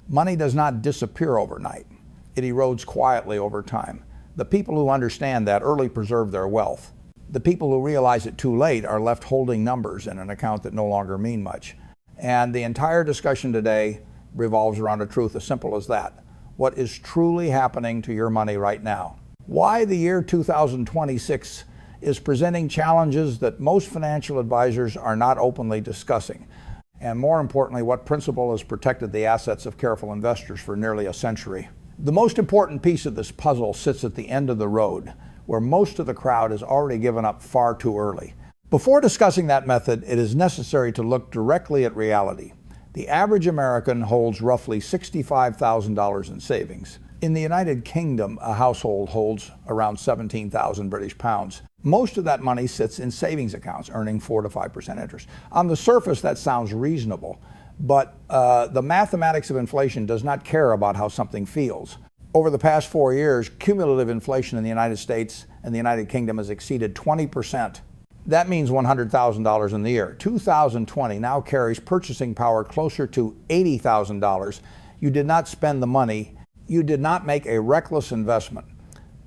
Money does not disappear overnight. It erodes quietly over time. The people who understand that early preserve their wealth. The people who realize it too late are left holding numbers in an account that no longer mean much. And the entire discussion today revolves around a truth as simple as that. What is truly happening to your money right now? Why the year 2026 is presenting challenges that most financial advisors are not openly discussing. And more importantly, what principle has protected the assets of careful investors for nearly a century. The most important piece of this puzzle sits at the end of the road, where most of the crowd has already given up far too early. Before discussing that method, it is necessary to look directly at reality. The average American holds roughly $65,000 in savings. In the United Kingdom, a household holds around 17,000 British pounds. Most of that money sits in savings accounts, earning 4 to 5% interest. On the surface, that sounds reasonable, but the mathematics of inflation does not care about how something feels. Over the past 4 years, cumulative inflation in the United States and the United Kingdom has exceeded 20%. That means $100,000 in the year. 2020 now carries purchasing power closer to $80,000. You did not spend the money. You did not make a reckless investment.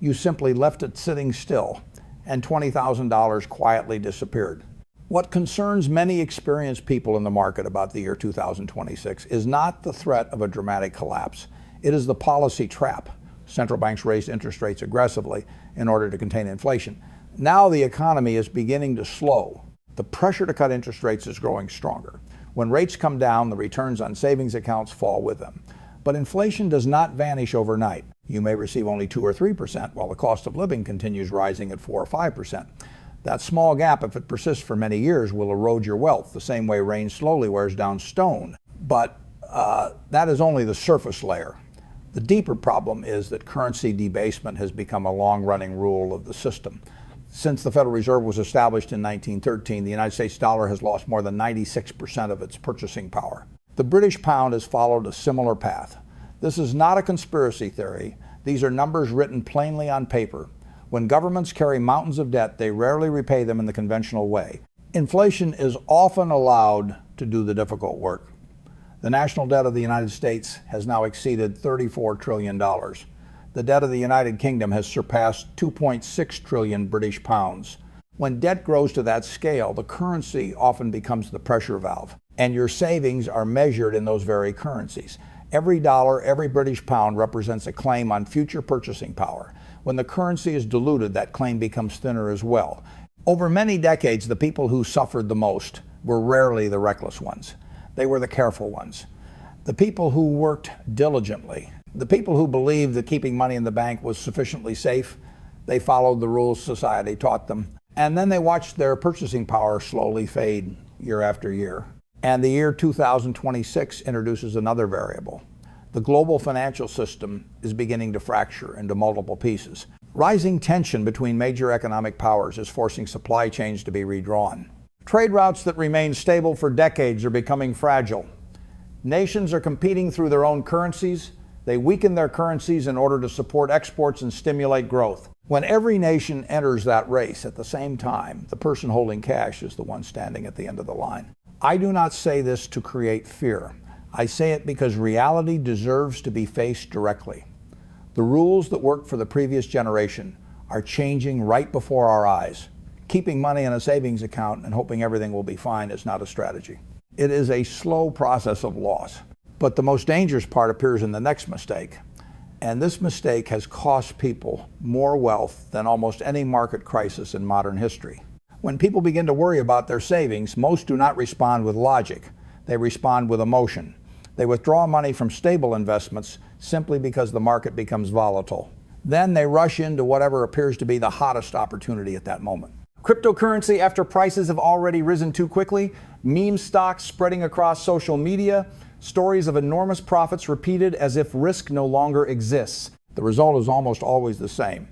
You simply left it sitting still, and $20,000 quietly disappeared. What concerns many experienced people in the market about the year 2026 is not the threat of a dramatic collapse. It is the policy trap. Central banks raised interest rates aggressively in order to contain inflation. Now the economy is beginning to slow. The pressure to cut interest rates is growing stronger. When rates come down, the returns on savings accounts fall with them. But inflation does not vanish overnight. You may receive only 2 or 3%, while the cost of living continues rising at 4 or 5%. That small gap, if it persists for many years, will erode your wealth, the same way rain slowly wears down stone. But that is only the surface layer. The deeper problem is that currency debasement has become a long-running rule of the system. Since the Federal Reserve was established in 1913, the United States dollar has lost more than 96% of its purchasing power. The British pound has followed a similar path. This is not a conspiracy theory. These are numbers written plainly on paper. When governments carry mountains of debt, they rarely repay them in the conventional way. Inflation is often allowed to do the difficult work. The national debt of the United States has now exceeded $34 trillion. The debt of the United Kingdom has surpassed 2.6 trillion British pounds. When debt grows to that scale, the currency often becomes the pressure valve, and your savings are measured in those very currencies. Every dollar, every British pound represents a claim on future purchasing power. When the currency is diluted, that claim becomes thinner as well. Over many decades, the people who suffered the most were rarely the reckless ones. They were the careful ones. The people who worked diligently. The people who believed that keeping money in the bank was sufficiently safe. They followed the rules society taught them. And then they watched their purchasing power slowly fade year after year. And the year 2026 introduces another variable. The global financial system is beginning to fracture into multiple pieces. Rising tension between major economic powers is forcing supply chains to be redrawn. Trade routes that remained stable for decades are becoming fragile. Nations are competing through their own currencies. They weaken their currencies in order to support exports and stimulate growth. When every nation enters that race at the same time, the person holding cash is the one standing at the end of the line. I do not say this to create fear. I say it because reality deserves to be faced directly. The rules that worked for the previous generation are changing right before our eyes. Keeping money in a savings account and hoping everything will be fine is not a strategy. It is a slow process of loss. But the most dangerous part appears in the next mistake. And this mistake has cost people more wealth than almost any market crisis in modern history. When people begin to worry about their savings, most do not respond with logic. They respond with emotion. They withdraw money from stable investments simply because the market becomes volatile. Then they rush into whatever appears to be the hottest opportunity at that moment. Cryptocurrency after prices have already risen too quickly, meme stocks spreading across social media, stories of enormous profits repeated as if risk no longer exists. The result is almost always the same.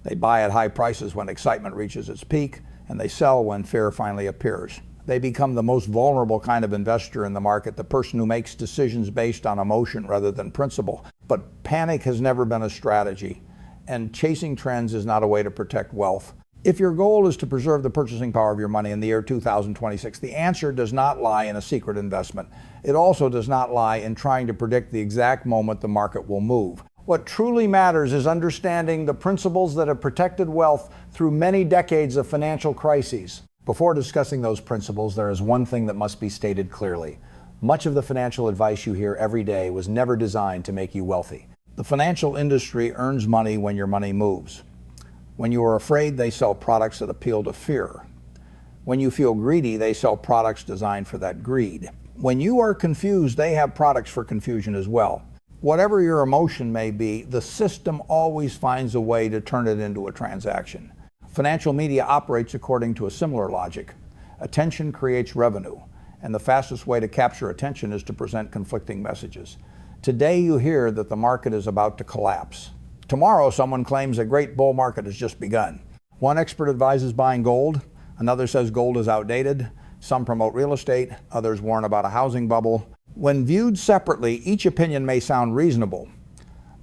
They buy at high prices when excitement reaches its peak, and they sell when fear finally appears. They become the most vulnerable kind of investor in the market, the person who makes decisions based on emotion rather than principle. But panic has never been a strategy, and chasing trends is not a way to protect wealth. If your goal is to preserve the purchasing power of your money in the year 2026, the answer does not lie in a secret investment. It also does not lie in trying to predict the exact moment the market will move. What truly matters is understanding the principles that have protected wealth through many decades of financial crises. Before discussing those principles, there is one thing that must be stated clearly. Much of the financial advice you hear every day was never designed to make you wealthy. The financial industry earns money when your money moves. When you are afraid, they sell products that appeal to fear. When you feel greedy, they sell products designed for that greed. When you are confused, they have products for confusion as well. Whatever your emotion may be, the system always finds a way to turn it into a transaction. Financial media operates according to a similar logic. Attention creates revenue, and the fastest way to capture attention is to present conflicting messages. Today you hear that the market is about to collapse. Tomorrow someone claims a great bull market has just begun. One expert advises buying gold, another says gold is outdated, some promote real estate, others warn about a housing bubble. When viewed separately, each opinion may sound reasonable,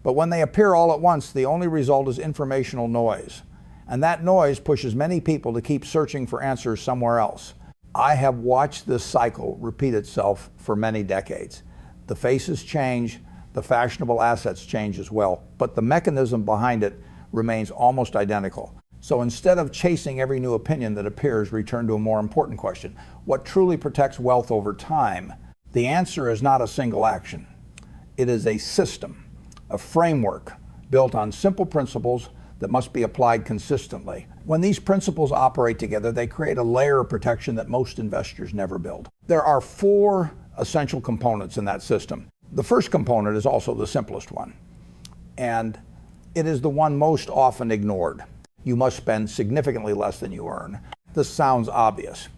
but when they appear all at once, the only result is informational noise. And that noise pushes many people to keep searching for answers somewhere else. I have watched this cycle repeat itself for many decades. The faces change, the fashionable assets change as well, but the mechanism behind it remains almost identical. So instead of chasing every new opinion that appears, return to a more important question. What truly protects wealth over time? The answer is not a single action. It is a system, a framework built on simple principles that must be applied consistently. When these principles operate together, they create a layer of protection that most investors never build. There are 4 essential components in that system. The first component is also the simplest one, and it is the one most often ignored. You must spend significantly less than you earn. This sounds obvious,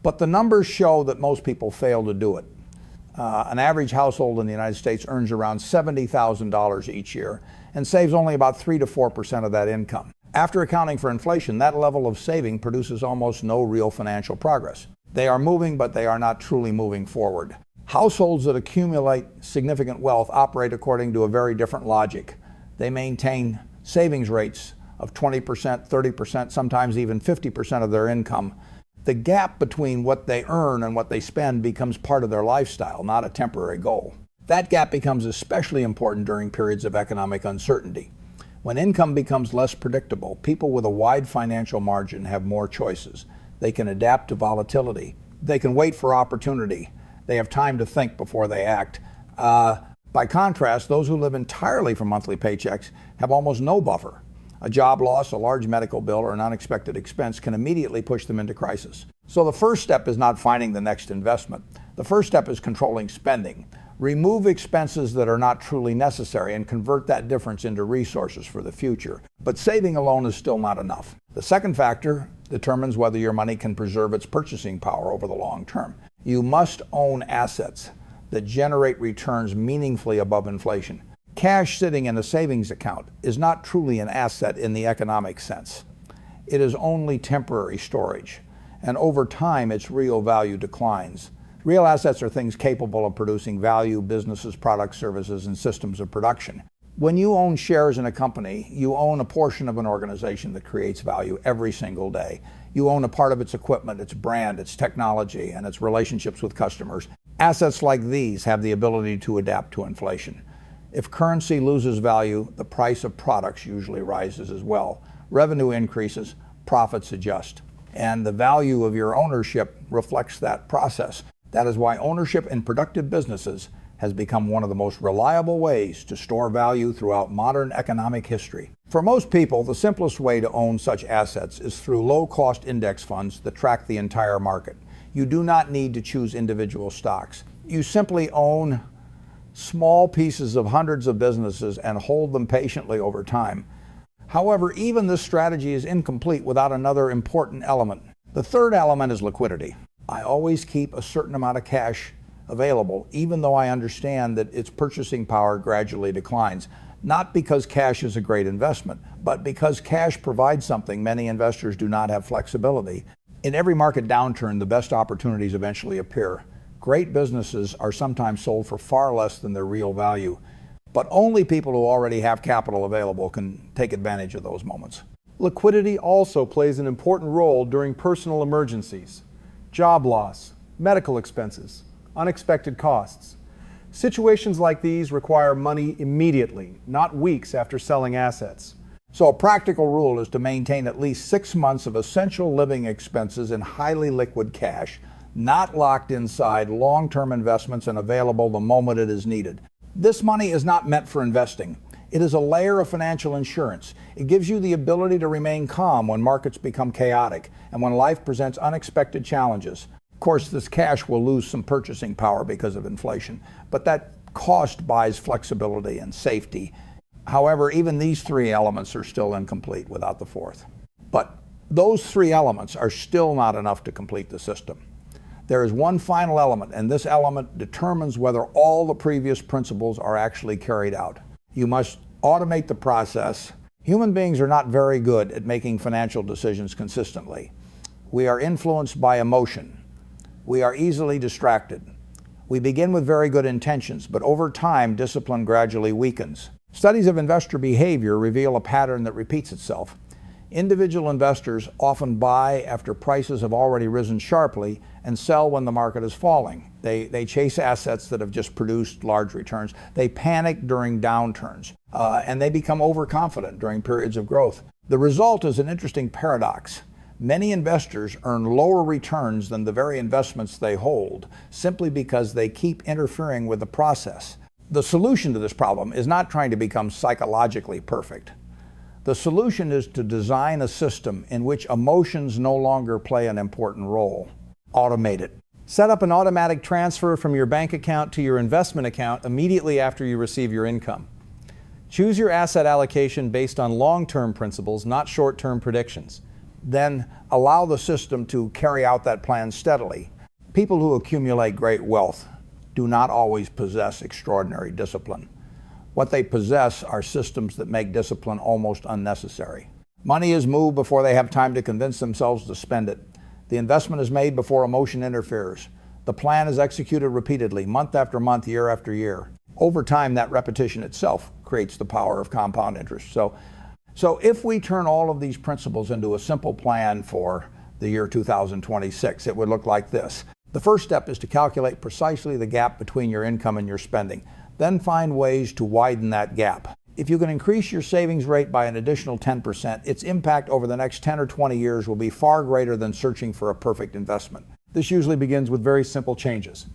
but the numbers show that most people fail to do it. An average household in the United States earns around $70,000 each year and saves only about 3 to 4% of that income. After accounting for inflation, that level of saving produces almost no real financial progress. They are moving, but they are not truly moving forward. Households that accumulate significant wealth operate according to a very different logic. They maintain savings rates of 20%, 30%, sometimes even 50% of their income. The gap between what they earn and what they spend becomes part of their lifestyle, not a temporary goal. That gap becomes especially important during periods of economic uncertainty. When income becomes less predictable, people with a wide financial margin have more choices. They can adapt to volatility. They can wait for opportunity. They have time to think before they act. By contrast, those who live entirely from monthly paychecks have almost no buffer. A job loss, a large medical bill, or an unexpected expense can immediately push them into crisis. So the first step is not finding the next investment. The first step is controlling spending. Remove expenses that are not truly necessary and convert that difference into resources for the future. But saving alone is still not enough. The second factor determines whether your money can preserve its purchasing power over the long term. You must own assets that generate returns meaningfully above inflation. Cash sitting in a savings account is not truly an asset in the economic sense. It is only temporary storage, and over time its real value declines. Real assets are things capable of producing value: businesses, products, services, and systems of production. When you own shares in a company, you own a portion of an organization that creates value every single day. You own a part of its equipment, its brand, its technology, and its relationships with customers. Assets like these have the ability to adapt to inflation. If currency loses value, the price of products usually rises as well. Revenue increases, profits adjust. And the value of your ownership reflects that process. That is why ownership in productive businesses has become one of the most reliable ways to store value throughout modern economic history. For most people, the simplest way to own such assets is through low-cost index funds that track the entire market. You do not need to choose individual stocks. You simply own small pieces of hundreds of businesses and hold them patiently over time. However, even this strategy is incomplete without another important element. The third element is liquidity. I always keep a certain amount of cash available, even though I understand that its purchasing power gradually declines. Not because cash is a great investment, but because cash provides something many investors do not have: flexibility. In every market downturn, the best opportunities eventually appear. Great businesses are sometimes sold for far less than their real value, but only people who already have capital available can take advantage of those moments. Liquidity also plays an important role during personal emergencies, job loss, medical expenses, unexpected costs. Situations like these require money immediately, not weeks after selling assets. So a practical rule is to maintain at least 6 months of essential living expenses in highly liquid cash, not locked inside long-term investments and available the moment it is needed. This money is not meant for investing. It is a layer of financial insurance. It gives you the ability to remain calm when markets become chaotic and when life presents unexpected challenges. Of course, this cash will lose some purchasing power because of inflation, but that cost buys flexibility and safety. However, even these three elements are still incomplete without the fourth. But those three elements are still not enough to complete the system. There is one final element, and this element determines whether all the previous principles are actually carried out. You must automate the process. Human beings are not very good at making financial decisions consistently. We are influenced by emotion. We are easily distracted. We begin with very good intentions, but over time, discipline gradually weakens. Studies of investor behavior reveal a pattern that repeats itself. Individual investors often buy after prices have already risen sharply and sell when the market is falling. They chase assets that have just produced large returns. They panic during downturns, and they become overconfident during periods of growth. The result is an interesting paradox. Many investors earn lower returns than the very investments they hold, simply because they keep interfering with the process. The solution to this problem is not trying to become psychologically perfect. The solution is to design a system in which emotions no longer play an important role. Automate it. Set up an automatic transfer from your bank account to your investment account immediately after you receive your income. Choose your asset allocation based on long-term principles, not short-term predictions. Then allow the system to carry out that plan steadily. People who accumulate great wealth do not always possess extraordinary discipline. What they possess are systems that make discipline almost unnecessary. Money is moved before they have time to convince themselves to spend it. The investment is made before emotion interferes. The plan is executed repeatedly, month after month, year after year. Over time, that repetition itself creates the power of compound interest. So if we turn all of these principles into a simple plan for the year 2026, it would look like this. The first step is to calculate precisely the gap between your income and your spending. Then find ways to widen that gap. If you can increase your savings rate by an additional 10%, its impact over the next 10 or 20 years will be far greater than searching for a perfect investment. This usually begins with very simple changes.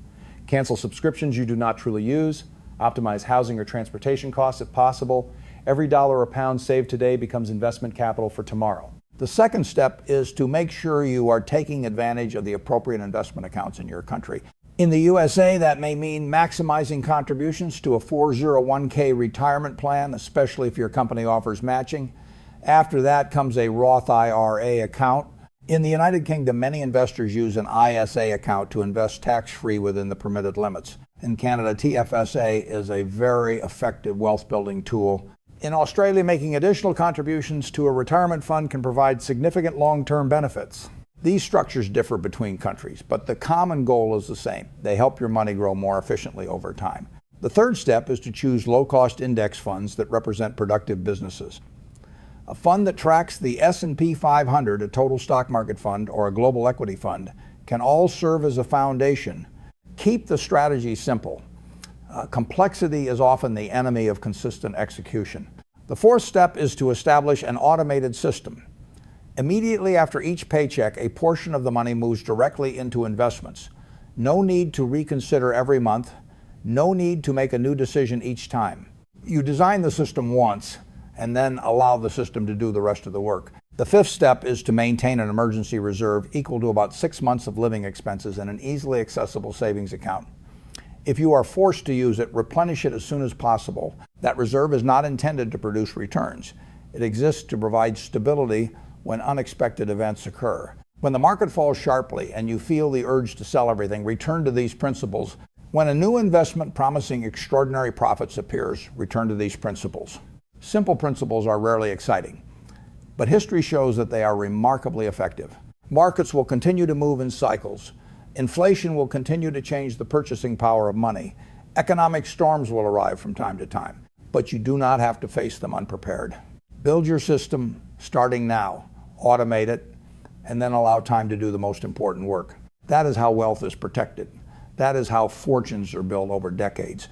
Cancel subscriptions you do not truly use. Optimize housing or transportation costs if possible. Every dollar or pound saved today becomes investment capital for tomorrow. The second step is to make sure you are taking advantage of the appropriate investment accounts in your country. In the USA, that may mean maximizing contributions to a 401k retirement plan, especially if your company offers matching. After that comes a Roth IRA account. In the United Kingdom, many investors use an ISA account to invest tax-free within the permitted limits. In Canada, TFSA is a very effective wealth-building tool. In Australia, making additional contributions to a retirement fund can provide significant long-term benefits. These structures differ between countries, but the common goal is the same. They help your money grow more efficiently over time. The third step is to choose low-cost index funds that represent productive businesses. A fund that tracks the S&P 500, a total stock market fund, or a global equity fund, can all serve as a foundation. Keep the strategy simple. Complexity is often the enemy of consistent execution. The fourth step is to establish an automated system. Immediately after each paycheck, a portion of the money moves directly into investments. No need to reconsider every month. No need to make a new decision each time. You design the system once and then allow the system to do the rest of the work. The fifth step is to maintain an emergency reserve equal to about 6 months of living expenses in an easily accessible savings account. If you are forced to use it, replenish it as soon as possible. That reserve is not intended to produce returns. It exists to provide stability when unexpected events occur. When the market falls sharply and you feel the urge to sell everything, return to these principles. When a new investment promising extraordinary profits appears, return to these principles. Simple principles are rarely exciting, but history shows that they are remarkably effective. Markets will continue to move in cycles. Inflation will continue to change the purchasing power of money. Economic storms will arrive from time to time, but you do not have to face them unprepared. Build your system starting now. Automate it, and then allow time to do the most important work. That is how wealth is protected. That is how fortunes are built over decades.